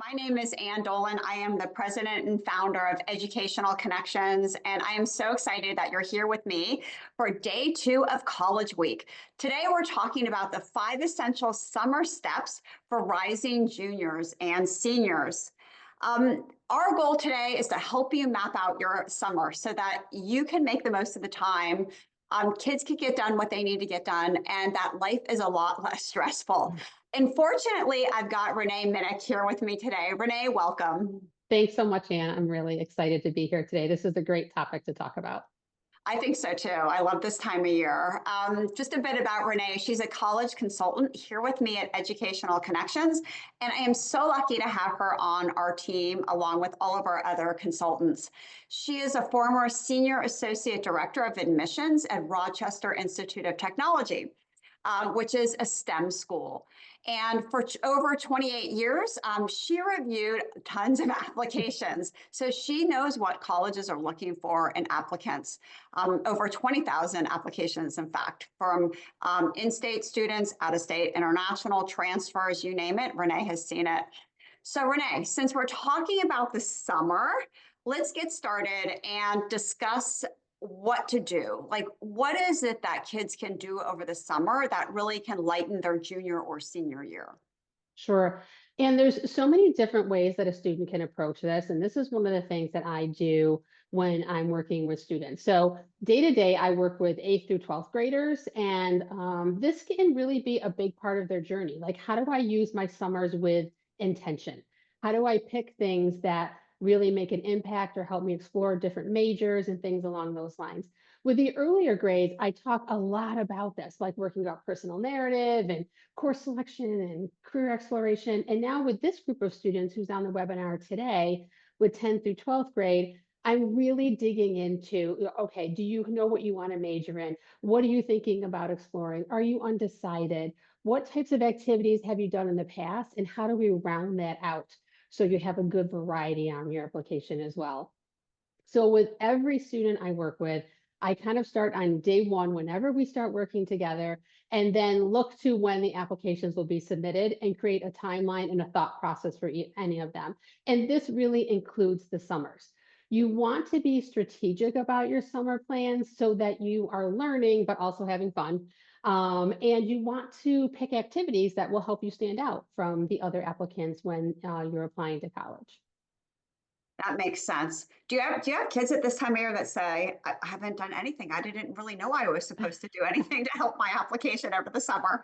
My name is Ann Dolan. I am the president and founder of Educational Connections, and I am so excited that you're here with me for day 2 of College Week. Today, we're talking about the 5 essential summer steps for rising juniors and seniors. Our goal today is to help you map out your summer so that you can make the most of the time. Kids can get done what they need to get done, and that life is a lot less stressful. And fortunately, I've got Renee Minnich here with me today. Renee, welcome. Thanks so much, Anna. I'm really excited to be here today. This is a great topic to talk about. I think so too. I love this time of year. Just a bit about Renee. She's a college consultant here with me at Educational Connections, and I am so lucky to have her on our team along with all of our other consultants. She is a former Senior Associate Director of Admissions at Rochester Institute of Technology, which is a STEM school. And for over 28 years, she reviewed tons of applications. So she knows what colleges are looking for in applicants. Over 20,000 applications, in fact, from in-state students, out-of-state, international transfers, you name it, Renee has seen it. So Renee, since we're talking about the summer, let's get started and discuss what to do. Like, what is it that kids can do over the summer that really can lighten their junior or senior year? Sure. And there's so many different ways that a student can approach this. And this is one of the things that I do when I'm working with students. So day to day, I work with 8th through 12th graders, and this can really be a big part of their journey. Like, how do I use my summers with intention? How do I pick things that really make an impact or help me explore different majors and things along those lines? With the earlier grades, I talk a lot about this, like working about personal narrative and course selection and career exploration. And now with this group of students who's on the webinar today with 10th through 12th grade, I'm really digging into, okay, do you know what you want to major in? What are you thinking about exploring? Are you undecided? What types of activities have you done in the past? And how do we round that out so you have a good variety on your application as well? So with every student I work with, I kind of start on day 1 whenever we start working together, and then look to when the applications will be submitted and create a timeline and a thought process for any of them. And this really includes the summers. You want to be strategic about your summer plans so that you are learning, but also having fun. And you want to pick activities that will help you stand out from the other applicants when you're applying to college. That makes sense. Do you have kids at this time of year that say, I haven't done anything. I didn't really know I was supposed to do anything to help my application over the summer?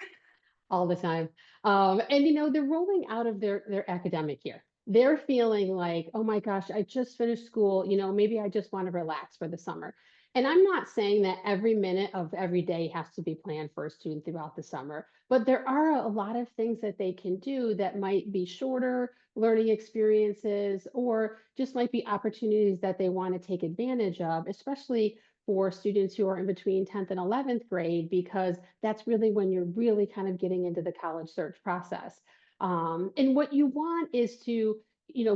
All the time. And they're rolling out of their academic year. They're feeling like, oh my gosh, I just finished school, maybe I just want to relax for the summer. And I'm not saying that every minute of every day has to be planned for a student throughout the summer, but there are a lot of things that they can do that might be shorter learning experiences, or just might be opportunities that they want to take advantage of, especially for students who are in between 10th and 11th grade, because that's really when you're really kind of getting into the college search process. And what you want is to,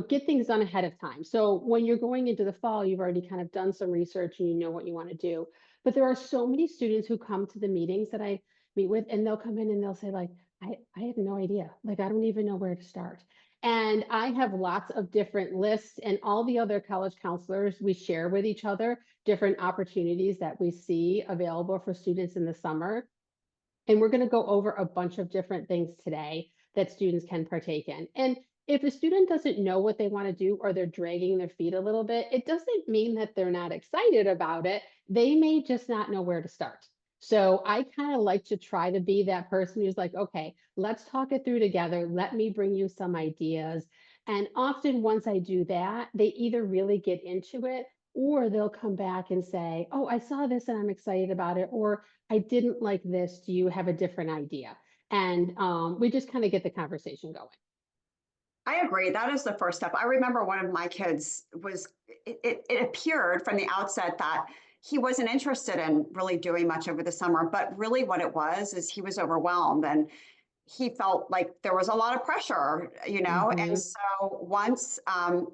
get things done ahead of time. So when you're going into the fall, you've already kind of done some research and you know what you want to do. But there are so many students who come to the meetings that I meet with, and they'll come in and they'll say, like, I have no idea. Like, I don't even know where to start. And I have lots of different lists, and all the other college counselors, we share with each other different opportunities that we see available for students in the summer. And we're going to go over a bunch of different things today that students can partake in. And if a student doesn't know what they want to do, or they're dragging their feet a little bit, it doesn't mean that they're not excited about it. They may just not know where to start. So I kind of like to try to be that person who's like, okay, let's talk it through together. Let me bring you some ideas. And often once I do that, they either really get into it, or they'll come back and say, oh, I saw this and I'm excited about it, or I didn't like this. Do you have a different idea? And we just kind of get the conversation going. I agree. That is the first step. I remember one of my kids it appeared from the outset that he wasn't interested in really doing much over the summer, but really what it was is he was overwhelmed and he felt like there was a lot of pressure, And Mhm. so once,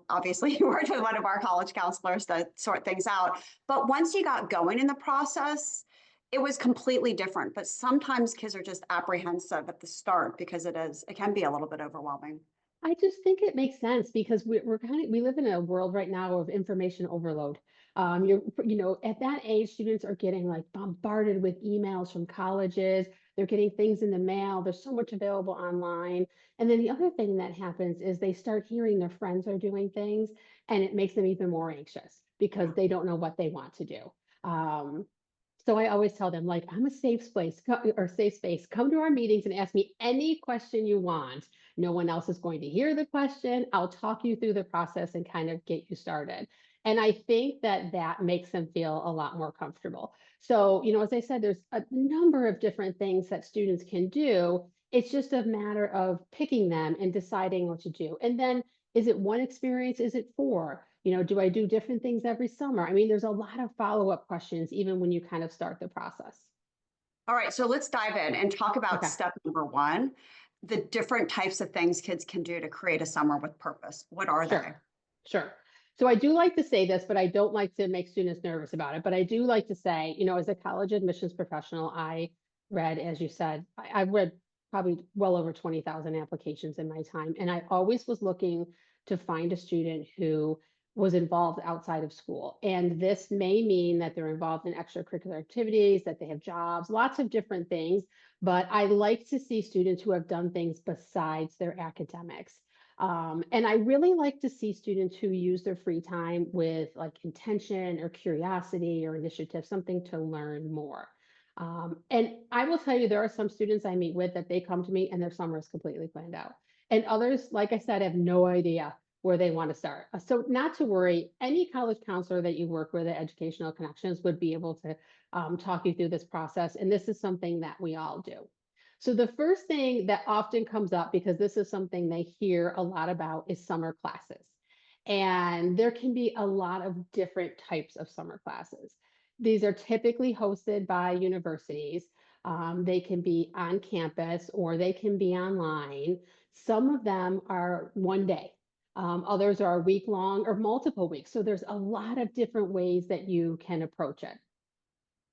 obviously, he worked with one of our college counselors to sort things out. But once he got going in the process, it was completely different. But sometimes kids are just apprehensive at the start because it can be a little bit overwhelming. I just think it makes sense because we're we live in a world right now of information overload. At that age, students are getting like bombarded with emails from colleges. They're getting things in the mail. There's so much available online. And then the other thing that happens is they start hearing their friends are doing things, and it makes them even more anxious because they don't know what they want to do. Um, so I always tell them, like, I'm a safe place or safe space. Come to our meetings and ask me any question you want. No one else is going to hear the question. I'll talk you through the process and kind of get you started. And I think that that makes them feel a lot more comfortable. So, as I said, there's a number of different things that students can do. It's just a matter of picking them and deciding what to do. And then is it one experience? Is it four? Do I do different things every summer? I mean, there's a lot of follow-up questions even when you kind of start the process. All right, so let's dive in and talk about Okay, step number one, the different types of things kids can do to create a summer with purpose. What are they? sure, sure. So I do like to say this, but I don't like to make students nervous about it. But I do like to say, as a college admissions professional, I read, as you said, I read probably well over 20,000 applications in my time. And I always was looking to find a student who was involved outside of school. And this may mean that they're involved in extracurricular activities, that they have jobs, lots of different things. But I like to see students who have done things besides their academics. And I really like to see students who use their free time with like intention or curiosity or initiative, something to learn more. And I will tell you, there are some students I meet with that they come to me and their summer is completely planned out. And others, like I said, have no idea where they want to start. So, not to worry, any college counselor that you work with at Educational Connections would be able to talk you through this process. And this is something that we all do. So the first thing that often comes up, because this is something they hear a lot about, is summer classes. And there can be a lot of different types of summer classes. These are typically hosted by universities. They can be on campus or they can be online. Some of them are one day. Others are a week long or multiple weeks. So there's a lot of different ways that you can approach it.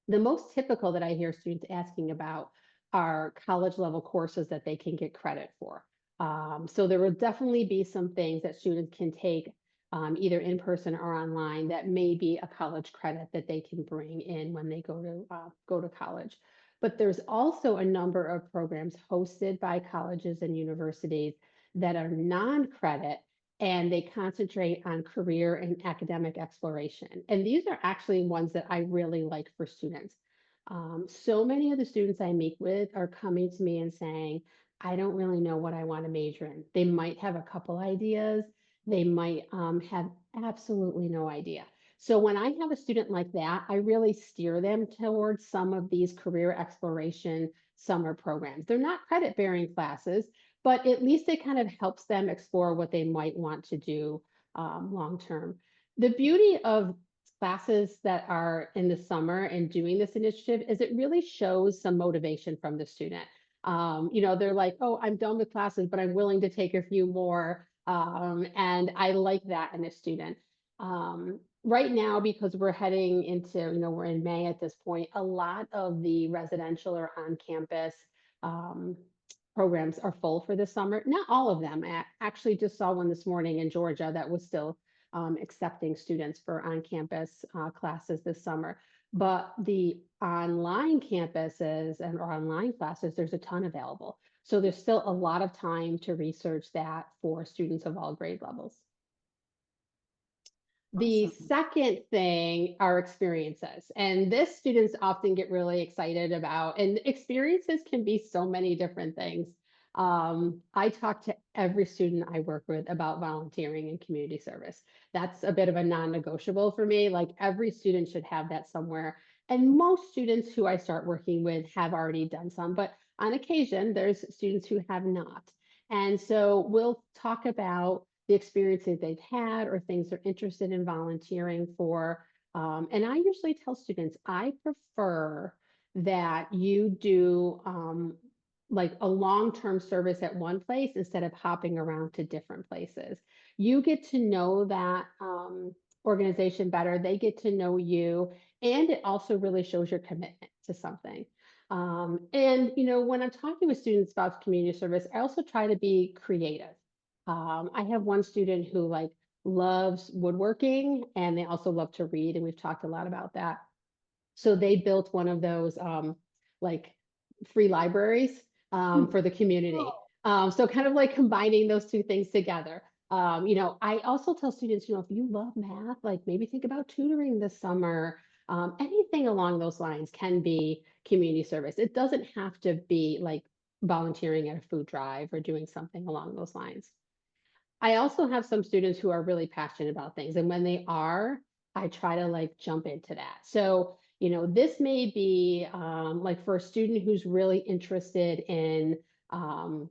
The most typical that I hear students asking about are college level courses that they can get credit for. So there will definitely be some things that students can take either in person or online that may be a college credit that they can bring in when they go to college. But there's also a number of programs hosted by colleges and universities that are non-credit and they concentrate on career and academic exploration. And these are actually ones that I really like for students. So many of the students I meet with are coming to me and saying, I don't really know what I want to major in. They might have a couple ideas, they might have absolutely no idea. So when I have a student like that, I really steer them towards some of these career exploration summer programs. They're not credit bearing classes, but at least it kind of helps them explore what they might want to do long term. The beauty of classes that are in the summer and doing this initiative is it really shows some motivation from the student. They're like, oh, I'm done with classes, but I'm willing to take a few more. And I like that in a student. Right now, because we're heading into, we're in May at this point, a lot of the residential or on campus um, programs are full for this summer. Not all of them. I actually just saw one this morning in Georgia that was still accepting students for on-campus classes this summer. But the online campuses and or online classes, there's a ton available. So there's still a lot of time to research that for students of all grade levels. The Awesome. second thing are experiences. And this students often get really excited about. And experiences can be so many different things. I talk to every student I work with about volunteering and community service. That's a bit of a non-negotiable for me. Like every student should have that somewhere. And most students who I start working with have already done some, but on occasion, there's students who have not. And so we'll talk about the experiences they've had or things they're interested in volunteering for. And I usually tell students, I prefer that you do like a long-term service at one place instead of hopping around to different places. You get to know that organization better, they get to know you, and it also really shows your commitment to something. And when I'm talking with students about community service, I also try to be creative. I have one student who like loves woodworking and they also love to read, and we've talked a lot about that. So they built one of those like free libraries Hmm. for the community. So kind of like combining those two things together. I also tell students, if you love math, like maybe think about tutoring this summer. Anything along those lines can be community service. It doesn't have to be like volunteering at a food drive or doing something along those lines. I also have some students who are really passionate about things, and when they are, I try to like jump into that. So, this may be like for a student who's really interested in, um,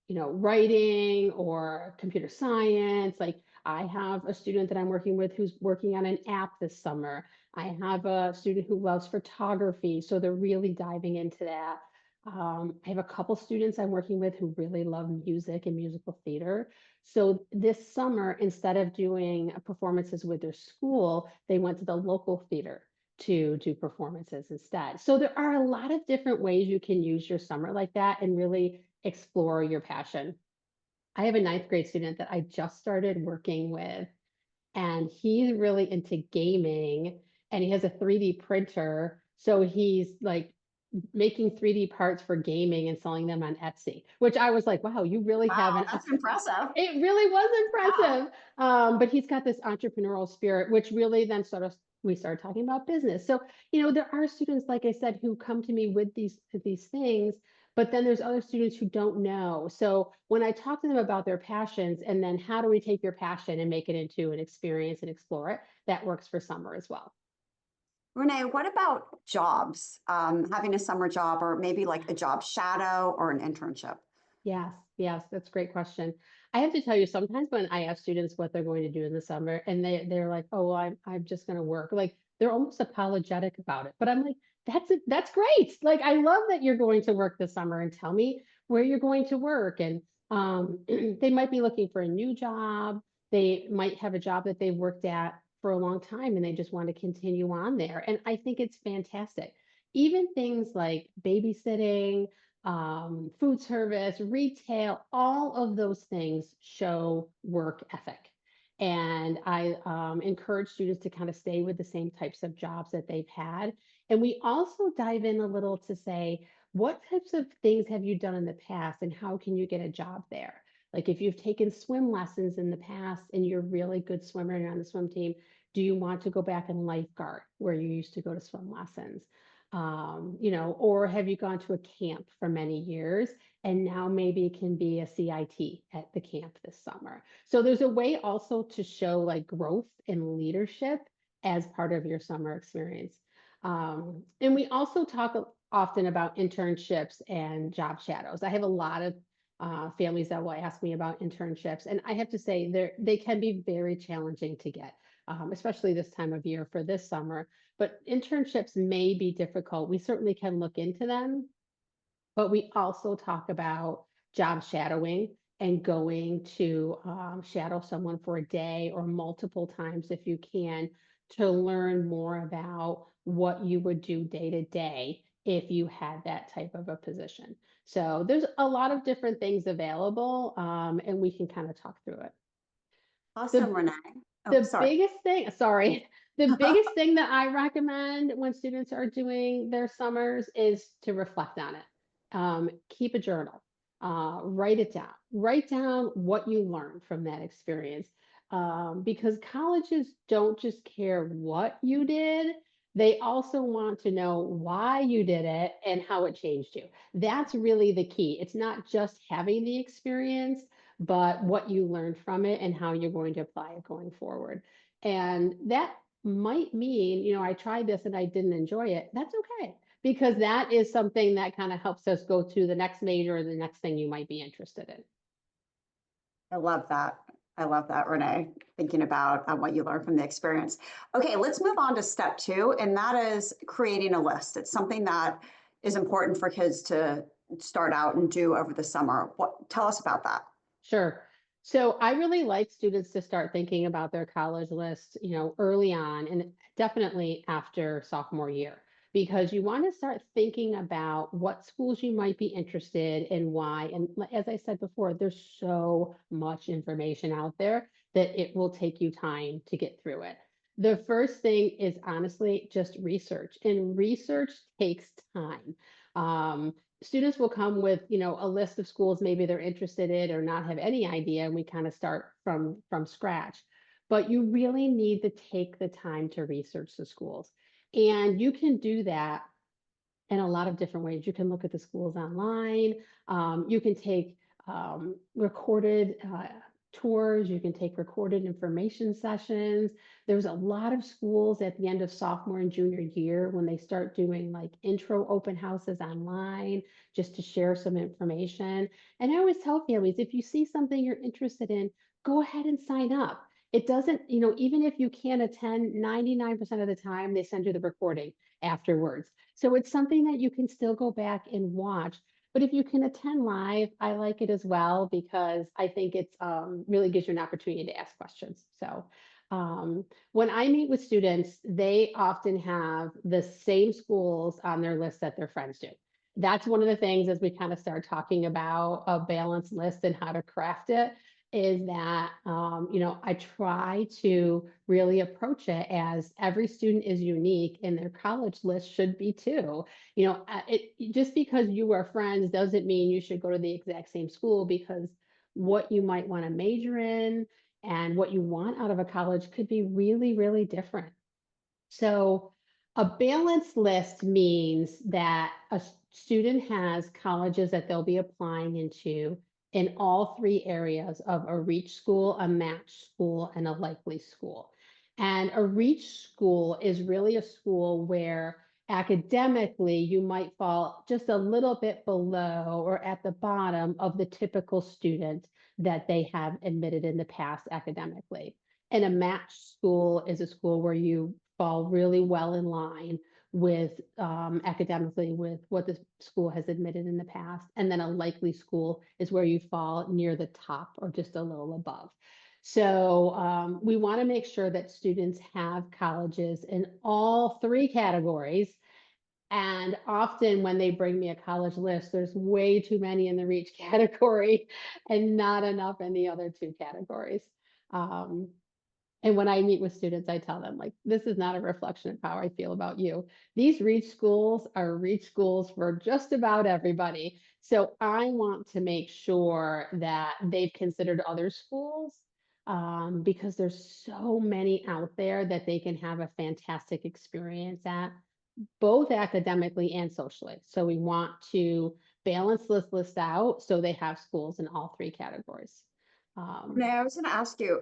writing or computer science. Like I have a student that I'm working with who's working on an app this summer. I have a student who loves photography, so they're really diving into that. I have a couple students I'm working with who really love music and musical theater. So this summer, instead of doing performances with their school, they went to the local theater to do performances instead. So there are a lot of different ways you can use your summer like that and really explore your passion. I have a ninth grade student that I just started working with, and he's really into gaming and he has a 3D printer. So he's like making 3D parts for gaming and selling them on Etsy, which I was like, wow, you really have Wow, an that's impressive. it really was Yeah. impressive. But he's got this entrepreneurial spirit, which really then sort of we started talking about business. So, there are students, like I said, who come to me with these things, but then there's other students who don't know. So when I talk to them about their passions and then how do we take your passion and make it into an experience and explore it, that works for summer as well. Renee, what about jobs? Having a summer job or maybe like a job shadow or an internship? Yes, yes, that's a great question. I have to tell you, sometimes when I ask students what they're going to do in the summer, and they're like, "Oh, well, I'm just going to work," like they're almost apologetic about it. But I'm like, "That's it. That's great. Like, I love that you're going to work this summer, and tell me where you're going to work." And they might be looking for a new job. They might have a job that they've worked at for a long time, and they just want to continue on there. And I think it's fantastic. Even things like babysitting, food service, retail, all of those things show work ethic. And I encourage students to kind of stay with the same types of jobs that they've had. And we also dive in a little to say, what types of things have you done in the past and how can you get a job there? Like if you've taken swim lessons in the past and you're a really good swimmer and you're on the swim team, do you want to go back and lifeguard where you used to go to swim lessons? Or have you gone to a camp for many years and now maybe it can be a CIT at the camp this summer? So there's a way also to show like growth and leadership as part of your summer experience. And we also talk often about internships and job shadows. I have a lot of families that will ask me about internships, and I have to say they can be very challenging to get, especially this time of year for this summer, but internships may be difficult. We certainly can look into them, but we also talk about job shadowing and going to shadow someone for a day or multiple times if you can to learn more about what you would do day to day if you had that type of a position. So there's a lot of different things available, and we can kind of talk through it. Awesome, The Renee. Oh, the sorry. biggest thing, sorry, the biggest thing that I recommend when students are doing their summers is to reflect on it. Keep a journal, write it down, write down what you learned from that experience. Because colleges don't just care what you did, they also want to know why you did it and how it changed you. That's really the key. It's not just having the experience, but what you learned from it and how you're going to apply it going forward. And that might mean, I tried this and I didn't enjoy it. That's okay, because that is something that kind of helps us go to the next major or the next thing you might be interested in. I love that. I love that, Renee, thinking about what you learned from the experience. Okay, let's move on to step two, and that is creating a list. It's something that is important for kids to start out and do over the summer. Tell us about that. Sure. So I really like students to start thinking about their college list, early on and definitely after sophomore year, because you want to start thinking about what schools you might be interested in, why. And as I said before, there's so much information out there that it will take you time to get through it. The first thing is honestly just research, and research takes time. Students will come with, a list of schools maybe they're interested in or not have any idea, and we kind of start from scratch. But you really need to take the time to research the schools. And you can do that in a lot of different ways. You can look at the schools online. You can take recorded tours. You can take recorded information sessions. There's a lot of schools at the end of sophomore and junior year when they start doing like intro open houses online just to share some information. And I always tell families, if you see something you're interested in, go ahead and sign up. It doesn't, even if you can't attend, 99% of the time they send you the recording afterwards. So it's something that you can still go back and watch. But if you can attend live, I like it as well because I think it's really gives you an opportunity to ask questions. So when I meet with students, they often have the same schools on their list that their friends do. That's one of the things as we kind of start talking about a balanced list and how to craft it is that, I try to really approach it as every student is unique and their college list should be too. Just because you are friends doesn't mean you should go to the exact same school, because what you might want to major in and what you want out of a college could be really, really different. So a balanced list means that a student has colleges that they'll be applying into in all three areas of a reach school, a match school, and a likely school. And a reach school is really a school where academically you might fall just a little bit below or at the bottom of the typical student that they have admitted in the past academically. And a match school is a school where you fall really well in line with academically with what the school has admitted in the past. And then a likely school is where you fall near the top or just a little above. So we want to make sure that students have colleges in all three categories. And often when they bring me a college list, there's way too many in the reach category and not enough in the other two categories. Um, and when I meet with students, I tell them, like, this is not a reflection of how I feel about you. These reach schools are reach schools for just about everybody. So I want to make sure that they've considered other schools, because there's so many out there that they can have a fantastic experience at, both academically and socially. So we want to balance this list out so they have schools in all three categories. Now, I was going to ask you,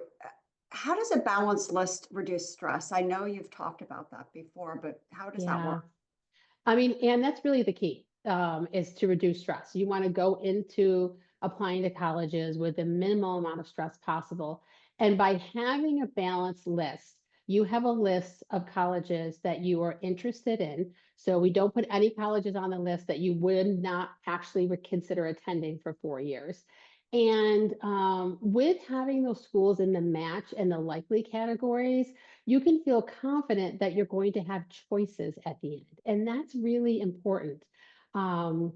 how does a balanced list reduce stress? I know you've talked about that before, but how does that Yeah. work? I mean, and that's really the key, is to reduce stress. You want to go into applying to colleges with the minimal amount of stress possible. And by having a balanced list, you have a list of colleges that you are interested in. So we don't put any colleges on the list that you would not actually consider attending for 4 years. And with having those schools in the match and the likely categories, you can feel confident that you're going to have choices at the end. And that's really important. Um,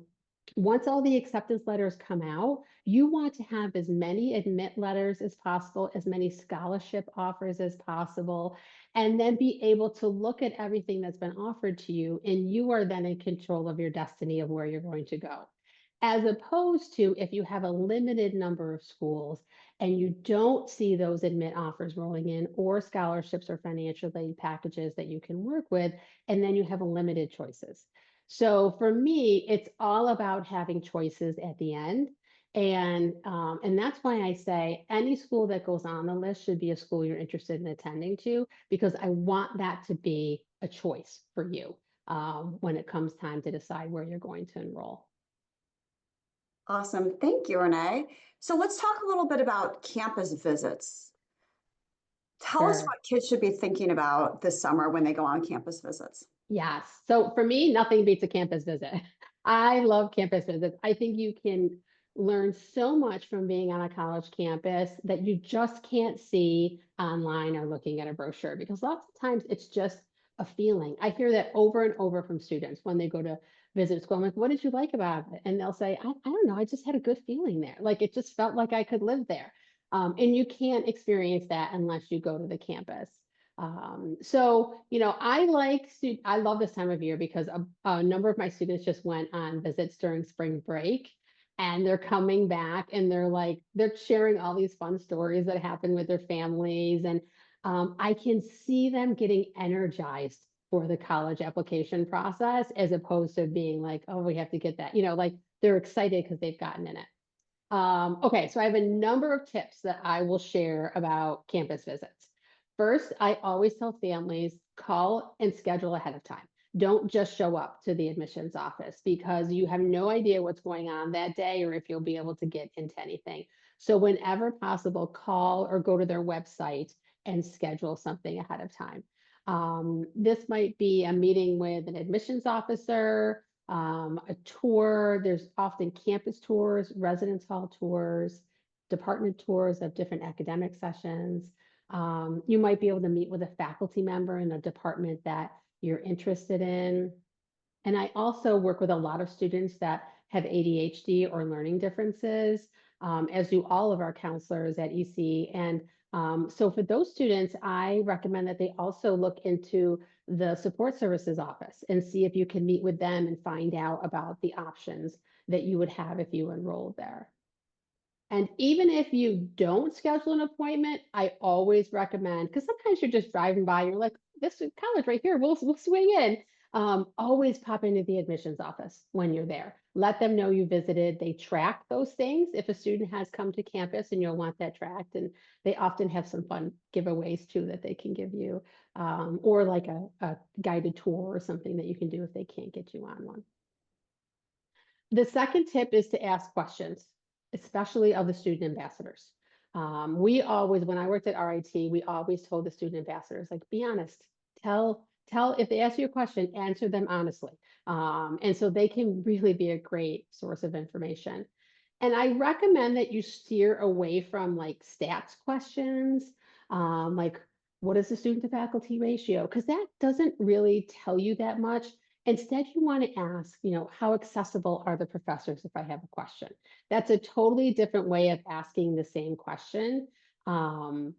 Once all the acceptance letters come out, you want to have as many admit letters as possible, as many scholarship offers as possible, and then be able to look at everything that's been offered to you. And you are then in control of your destiny of where you're going to go. As opposed to if you have a limited number of schools and you don't see those admit offers rolling in or scholarships or financial aid packages that you can work with, and then you have limited choices. So for me, it's all about having choices at the end. And that's why I say any school that goes on the list should be a school you're interested in attending to, because I want that to be a choice for you when it comes time to decide where you're going to enroll. Awesome. Thank you, Renee. So let's talk a little bit about campus visits. Tell us Sure. what kids should be thinking about this summer when they go on campus visits. Yes. So for me, nothing beats a campus visit. I love campus visits. I think you can learn so much from being on a college campus that you just can't see online or looking at a brochure, because lots of times it's just a feeling. I hear that over and over from students when they go to visit school. I'm like, what did you like about it? And they'll say, I don't know, I just had a good feeling there. Like it just felt like I could live there. And you can't experience that unless you go to the campus. So, I love this time of year because a number of my students just went on visits during spring break and they're coming back and they're sharing all these fun stories that happen with their families. And I can see them getting energized for the college application process as opposed to being like, oh, we have to get that, like they're excited because they've gotten in it. Okay, so I have a number of tips that I will share about campus visits. First, I always tell families call and schedule ahead of time. Don't just show up to the admissions office because you have no idea what's going on that day or if you'll be able to get into anything. So, whenever possible, call or go to their website and schedule something ahead of time. This might be a meeting with an admissions officer, a tour. There's often campus tours, residence hall tours, department tours of different academic sessions. You might be able to meet with a faculty member in a department that you're interested in. And I also work with a lot of students that have ADHD or learning differences, as do all of our counselors at EC. And so for those students, I recommend that they also look into the support services office and see if you can meet with them and find out about the options that you would have if you enrolled there. And even if you don't schedule an appointment, I always recommend, because sometimes you're just driving by, you're like, this is college right here, we'll swing in. Always pop into the admissions office when you're there. Let them know you visited. They track those things if a student has come to campus and you'll want that tracked. And they often have some fun giveaways too that they can give you, or like a guided tour or something that you can do if they can't get you on one. The second tip is to ask questions, especially of the student ambassadors. We always, when I worked at RIT, we always told the student ambassadors, like, be honest, tell if they ask you a question, answer them honestly. And so they can really be a great source of information. And I recommend that you steer away from like stats questions, like what is the student to faculty ratio? Because that doesn't really tell you that much. Instead, you want to ask, how accessible are the professors if I have a question? That's a totally different way of asking the same question. And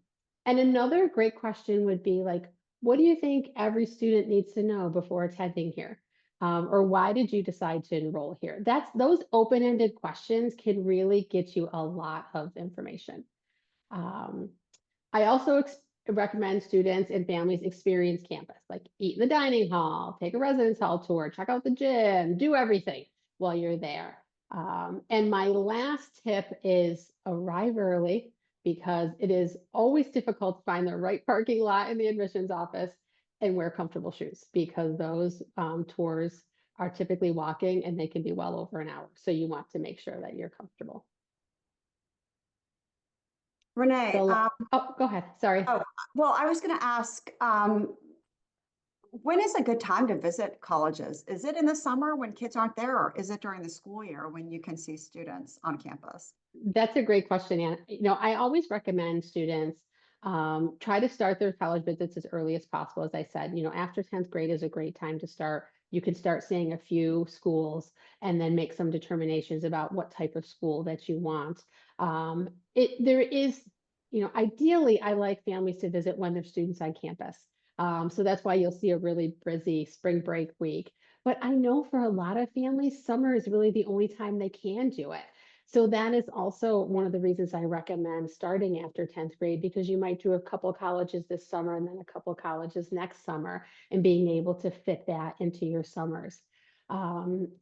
another great question would be like, what do you think every student needs to know before attending here? Or why did you decide to enroll here? Those open-ended questions can really get you a lot of information. Um, I also recommend students and families experience campus, like eat in the dining hall, take a residence hall tour, check out the gym, do everything while you're there. And my last tip is arrive early because it is always difficult to find the right parking lot in the admissions office and wear comfortable shoes because those tours are typically walking and they can be well over an hour. So you want to make sure that you're comfortable. Renee, Oh, go ahead. Sorry. oh, well, I was going to ask, when is a good time to visit colleges? Is it in the summer when kids aren't there, or is it during the school year when you can see students on campus? That's a great question, Anna. I always recommend students try to start their college visits as early as possible. As I said, after 10th grade is a great time to start. You can start seeing a few schools and then make some determinations about what type of school that you want. There is, ideally, I like families to visit when there's students on campus. So that's why you'll see a really busy spring break week. But I know for a lot of families, summer is really the only time they can do it. So that is also one of the reasons I recommend starting after 10th grade, because you might do a couple colleges this summer and then a couple colleges next summer and being able to fit that into your summers.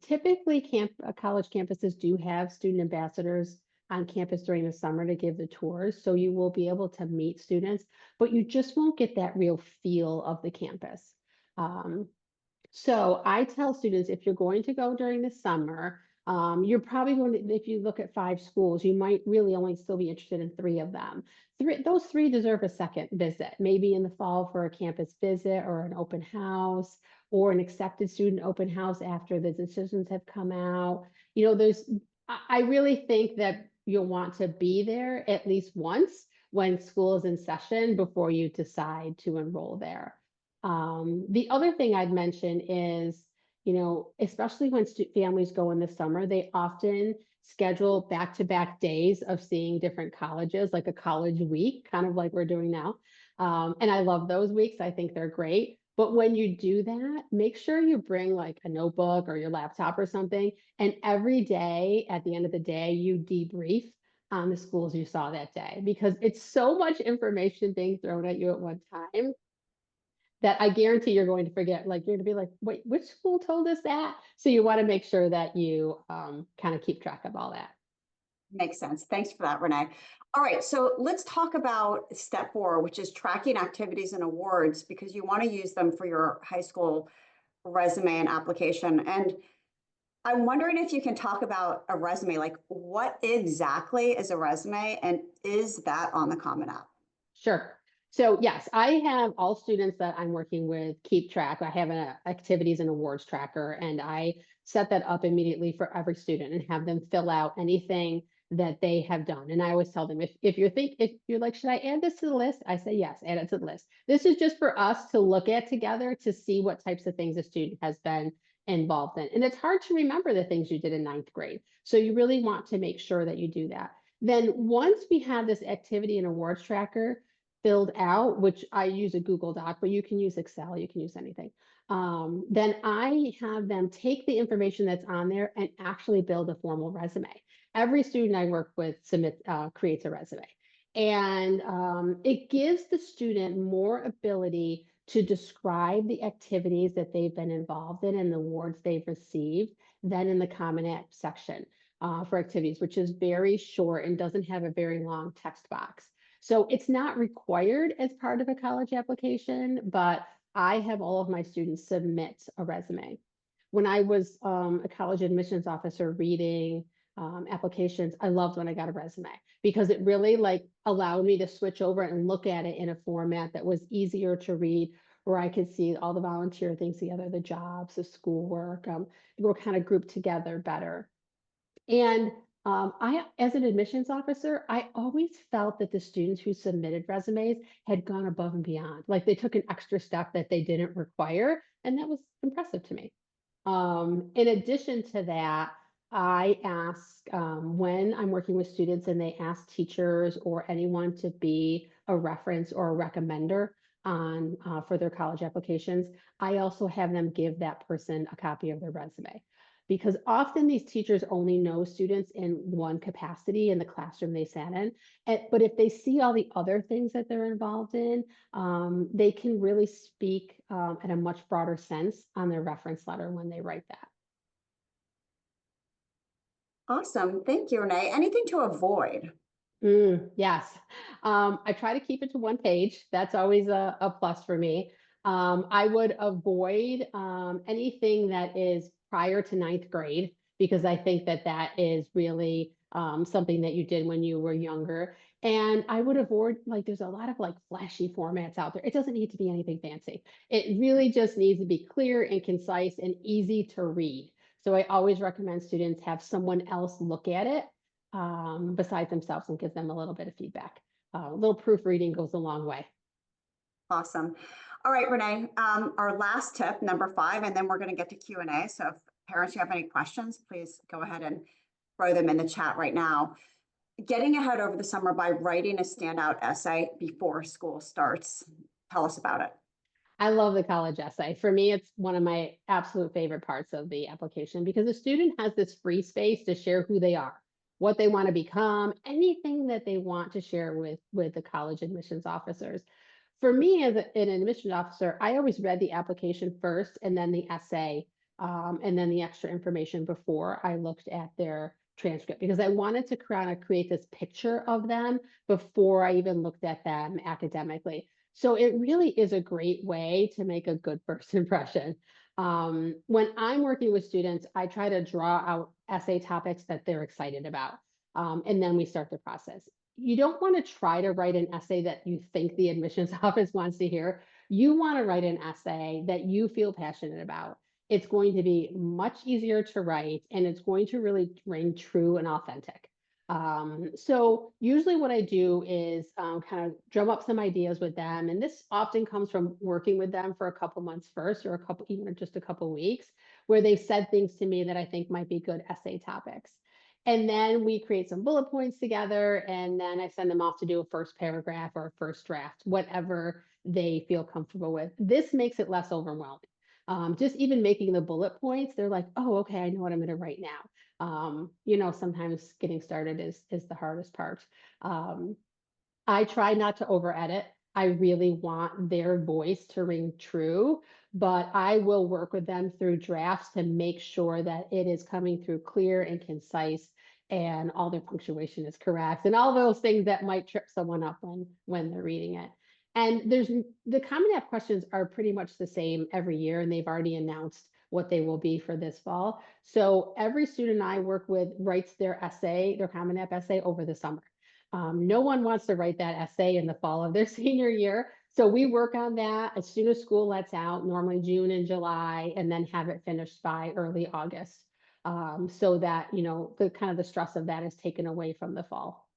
Typically, college campuses do have student ambassadors on campus during the summer to give the tours. So you will be able to meet students, but you just won't get that real feel of the campus. So I tell students, if you're going to go during the summer, you're probably going to, if you look at 5 schools, you might really only still be interested in 3 of them. Those 3 deserve a second visit, maybe in the fall for a campus visit or an open house or an accepted student open house after the decisions have come out. I really think that you'll want to be there at least once when school is in session before you decide to enroll there. The other thing I'd mention is, especially when families go in the summer, they often schedule back-to-back days of seeing different colleges, like a college week, kind of like we're doing now. And I love those weeks. I think they're great. But when you do that, make sure you bring like a notebook or your laptop or something. And every day, at the end of the day, you debrief on the schools you saw that day because it's so much information being thrown at you at one time that I guarantee you're going to forget. Like you're going to be like, wait, which school told us that? So you want to make sure that you kind of keep track of all that. Makes sense. Thanks for that, Renee. All right, so let's talk about step 4, which is tracking activities and awards, because you want to use them for your high school resume and application. And I'm wondering if you can talk about a resume, like what exactly is a resume and is that on the Common App? Sure. So yes, I have all students that I'm working with keep track. I have an activities and awards tracker, and I set that up immediately for every student and have them fill out anything that they have done. And I always tell them if you're like, should I add this to the list? I say yes, add it to the list. This is just for us to look at together to see what types of things a student has been involved in. And it's hard to remember the things you did in ninth grade. So you really want to make sure that you do that. Then once we have this activity and awards tracker filled out, which I use a Google Doc, but you can use Excel, you can use anything. Then I have them take the information that's on there and actually build a formal resume. Every student I work with creates a resume. And it gives the student more ability to describe the activities that they've been involved in and the awards they've received than in the Common App section for activities, which is very short and doesn't have a very long text box. So it's not required as part of a college application, but I have all of my students submit a resume. When I was a college admissions officer reading applications, I loved when I got a resume because it really like allowed me to switch over and look at it in a format that was easier to read, where I could see all the volunteer things together, the jobs, the schoolwork, were kind of grouped together better. And as an admissions officer, I always felt that the students who submitted resumes had gone above and beyond. Like they took an extra step that they didn't require, and that was impressive to me. In addition to that, I ask when I'm working with students and they ask teachers or anyone to be a reference or a recommender on for their college applications, I also have them give that person a copy of their resume. Because often these teachers only know students in one capacity in the classroom they sat in. But if they see all the other things that they're involved in, they can really speak at a much broader sense on their reference letter when they write that. Awesome. Thank you, Renee. Anything to avoid? Yes. I try to keep it to one page. That's always a plus for me. I would avoid anything that is prior to ninth grade because I think that that is really something that you did when you were younger. And I would avoid like there's a lot of like flashy formats out there. It doesn't need to be anything fancy. It really just needs to be clear and concise and easy to read. So I always recommend students have someone else look at it besides themselves and give them a little bit of feedback. A little proofreading goes a long way. Awesome. All right, Renee, our last tip, number 5, and then we're going to get to Q&A. So if parents, you have any questions, please go ahead and throw them in the chat right now. Getting ahead over the summer by writing a standout essay before school starts. Tell us about it. I love the college essay. For me, it's one of my absolute favorite parts of the application because the student has this free space to share who they are, what they want to become, anything that they want to share with the college admissions officers. For me, as an admissions officer, I always read the application first and then the essay, and then the extra information before I looked at their transcript because I wanted to kind of create this picture of them before I even looked at them academically. So it really is a great way to make a good first impression. When I'm working with students, I try to draw out essay topics that they're excited about. And then we start the process. You don't want to try to write an essay that you think the admissions office wants to hear. You want to write an essay that you feel passionate about. It's going to be much easier to write and it's going to really ring true and authentic. So usually what I do is kind of drum up some ideas with them. And this often comes from working with them for a couple months first, or a couple, even just a couple weeks, where they've said things to me that I think might be good essay topics. And then we create some bullet points together, and then I send them off to do a first paragraph or a first draft, whatever they feel comfortable with. This makes it less overwhelming. Just even making the bullet points, they're like, oh, okay, I know what I'm going to write now. Sometimes getting started is the hardest part. Um, I try not to over edit. I really want their voice to ring true, but I will work with them through drafts to make sure that it is coming through clear and concise, and all their punctuation is correct, and all those things that might trip someone up when they're reading it. And the Common App questions are pretty much the same every year, and they've already announced what they will be for this fall. So every student I work with writes their essay, their Common App essay, over the summer. No one wants to write that essay in the fall of their senior year. So we work on that as soon as school lets out, normally June and July, and then have it finished by early August. So that, the kind of the stress of that is taken away from the fall.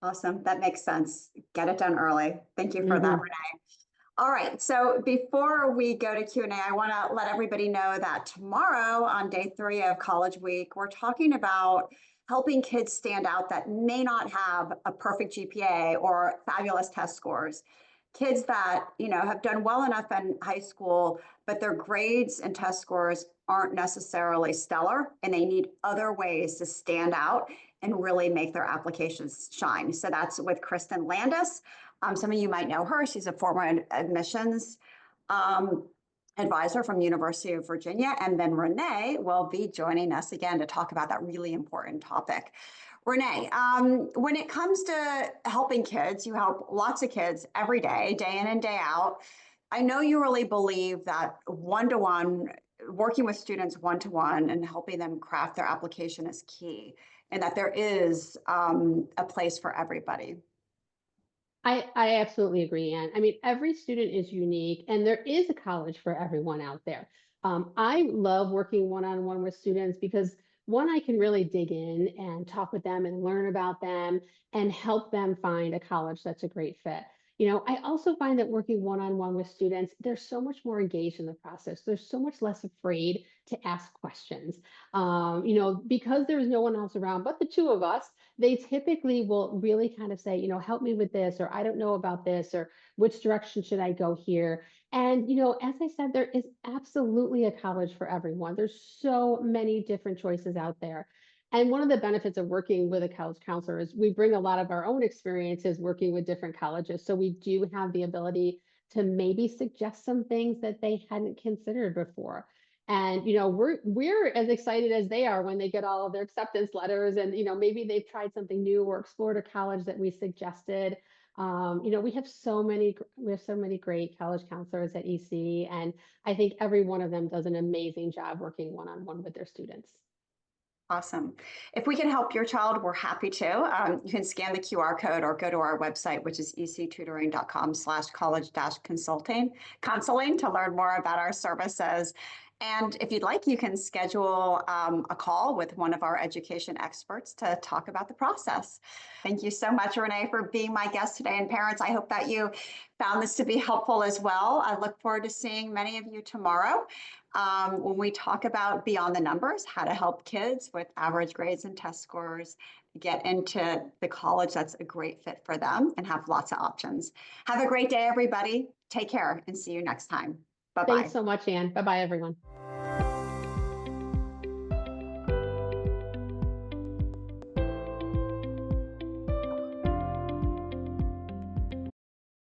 Awesome. That makes sense. Get it done early. Thank you for that, Mhm. Renee. All right. So before we go to Q&A, I want to let everybody know that tomorrow on day 3 of College Week, we're talking about helping kids stand out that may not have a perfect GPA or fabulous test scores. Kids that, have done well enough in high school, but their grades and test scores aren't necessarily stellar, and they need other ways to stand out and really make their applications shine. So that's with Kristen Landis. Some of you might know her. She's a former admissions advisor from University of Virginia. And then Renee will be joining us again to talk about that really important topic. Renee, when it comes to helping kids, you help lots of kids every day, day in and day out. I know you really believe that one-to-one, working with students one-to-one and helping them craft their application is key, and that there is a place for everybody. I absolutely agree, Anne. I mean, every student is unique, and there is a college for everyone out there. I love working one-on-one with students because, one, I can really dig in and talk with them and learn about them and help them find a college that's a great fit. I also find that working one-on-one with students, they're so much more engaged in the process. They're so much less afraid to ask questions. Because there's no one else around but the two of us, they typically will really kind of say, help me with this, or I don't know about this, or which direction should I go here? And, as I said, there is absolutely a college for everyone. There's so many different choices out there. And one of the benefits of working with a college counselor is we bring a lot of our own experiences working with different colleges. So we do have the ability to maybe suggest some things that they hadn't considered before. And we're as excited as they are when they get all of their acceptance letters, and maybe they've tried something new or explored a college that we suggested. We have so many great college counselors at EC, and I think every one of them does an amazing job working one-on-one with their students. Awesome. If we can help your child, we're happy to. You can scan the QR code or go to our website, which is ectutoring.com/college-consulting to learn more about our services. And if you'd like, you can schedule a call with one of our education experts to talk about the process. Thank you so much, Renee, for being my guest today. And parents, I hope that you found this to be helpful as well. I look forward to seeing many of you tomorrow when we talk about beyond the numbers, how to help kids with average grades and test scores get into the college that's a great fit for them and have lots of options. Have a great day, everybody. Take care and see you next time. Bye-bye. Thanks so much, Anne. Bye-bye, everyone.